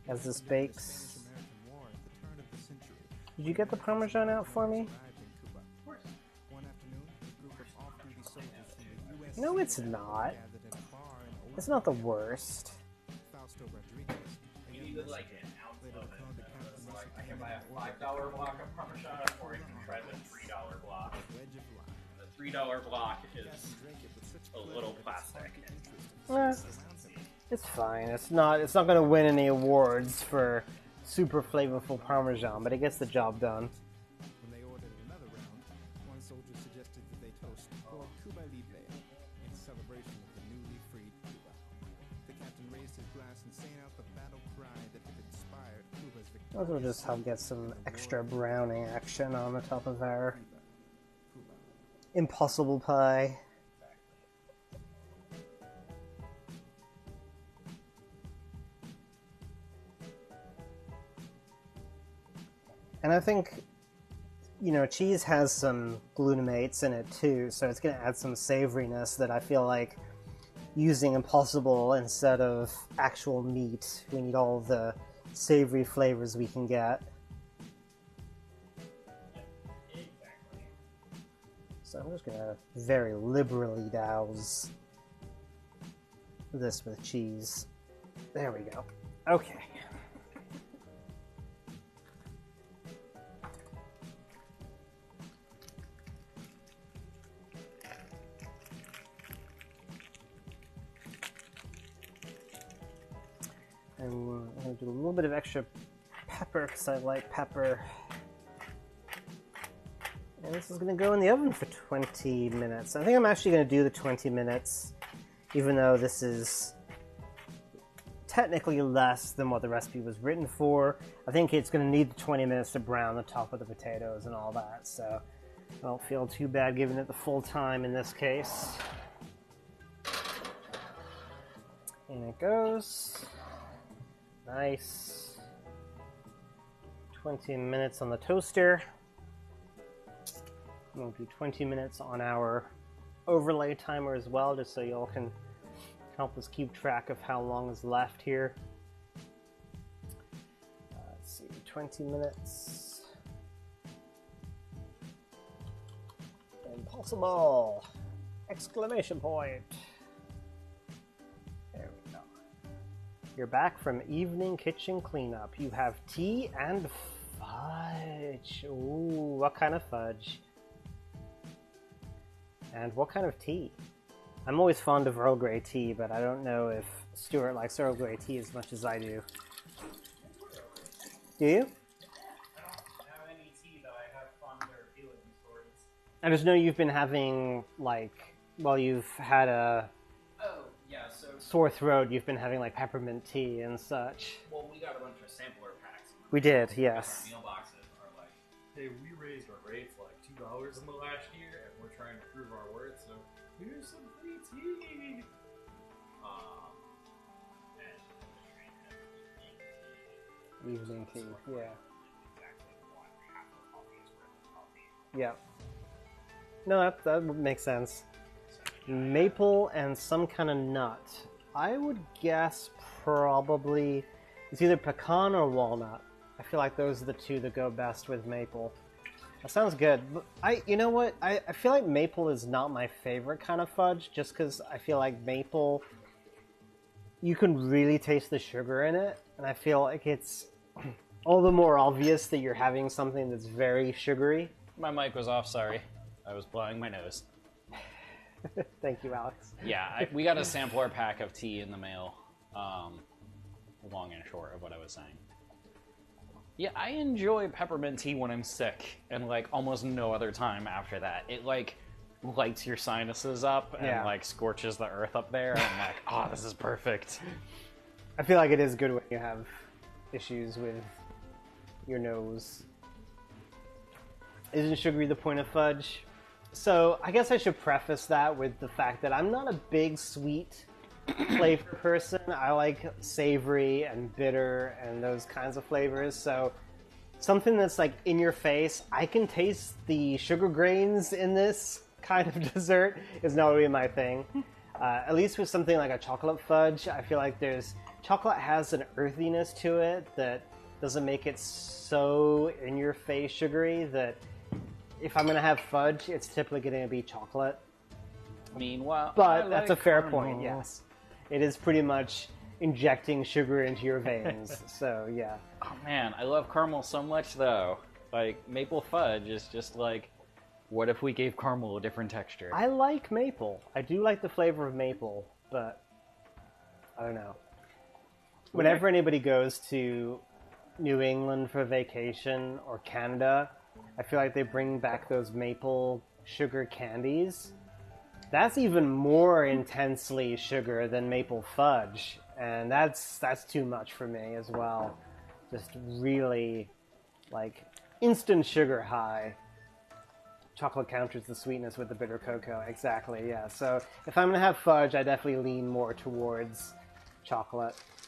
as this bakes. Did you get the Parmesan out for me? No, it's not. It's not the worst. You need like an ounce of it. Like, I can buy a $5 block of Parmesan, or you can try the $3 block. The $3 block is a little plastic. It's fine. It's not going to win any awards for super flavorful Parmesan, but it gets the job done. When they ordered another round, one soldier suggested that they toast for Cuba Libre in celebration of the newly freed Cuba. The captain raised his glass and sang out the battle cry that had inspired Cuba's victory. Those will just help get some extra browning action on the top of our impossible pie. And I think, you know, cheese has some glutamates in it too, so it's going to add some savoriness that I feel like using Impossible instead of actual meat. We need all the savory flavors we can get. Exactly. So I'm just going to very liberally douse this with cheese. There we go. Okay. And I'm going to do a little bit of extra pepper because I like pepper. And this is going to go in the oven for 20 minutes. I think I'm actually going to do the 20 minutes, even though this is technically less than what the recipe was written for. I think it's going to need the 20 minutes to brown the top of the potatoes and all that, so I don't feel too bad giving it the full time in this case. In it goes. Nice. 20 minutes on the toaster. We'll do 20 minutes on our overlay timer as well, just so y'all can help us keep track of how long is left here. Let's see, 20 minutes. Impossible! Exclamation point! There we go. You're back from evening kitchen cleanup. You have tea and fudge. Ooh, what kind of fudge? And what kind of tea? I'm always fond of Earl Grey tea, but I don't know if Stuart likes Earl Grey tea as much as I do. Do you? I don't have any tea that I have fonder feelings towards. I just know you've been having, like, well, you've had a Oh, yeah, so... sore throat, you've been having, like, peppermint tea and such. Well, we got a bunch of sampler packs. We did, yes. Meal boxes are like, hey, we raised our rates like $2 in the last year, and we're trying to prove our worth, so here's some free tea. And Evening tea, yeah. exactly what half the coffee is worth of coffee. Yeah. No, that would make sense. Maple and some kind of nut. I would guess probably it's either pecan or walnut. I feel like those are the two that go best with maple. That sounds good. You know what? I feel like maple is not my favorite kind of fudge, just because I feel like maple, you can really taste the sugar in it, and I feel like it's all the more obvious that you're having something that's very sugary. My mic was off, sorry. I was blowing my nose. Thank you, Alex. Yeah, we got a sampler pack of tea in the mail. Long and short of what I was saying. Yeah, I enjoy peppermint tea when I'm sick, and like almost no other time after that. It like lights your sinuses up and like scorches the earth up there, and I'm like, oh, this is perfect. I feel like it is good when you have issues with your nose. Isn't sugary the point of fudge? So I guess I should preface that with the fact that I'm not a big sweet flavor person. I like savory and bitter and those kinds of flavors. So something that's like in your face, I can taste the sugar grains in this kind of dessert is not really my thing. At least with something like a chocolate fudge, I feel like there's chocolate has an earthiness to it that doesn't make it so in-your-face sugary that if I'm going to have fudge, it's typically going to be chocolate. Meanwhile, But that's a fair point, yes. It is pretty much injecting sugar into your veins, so yeah. Oh man, I love caramel so much though. Like, maple fudge is just like, what if we gave caramel a different texture? I like maple. I do like the flavor of maple, but I don't know. Whenever anybody goes to New England for vacation or Canada, I feel like they bring back those maple sugar candies. That's even more intensely sugar than maple fudge, and that's too much for me as well. Just really, like, instant sugar high. Chocolate counters the sweetness with the bitter cocoa. Exactly, yeah. So if I'm going to have fudge, I definitely lean more towards chocolate.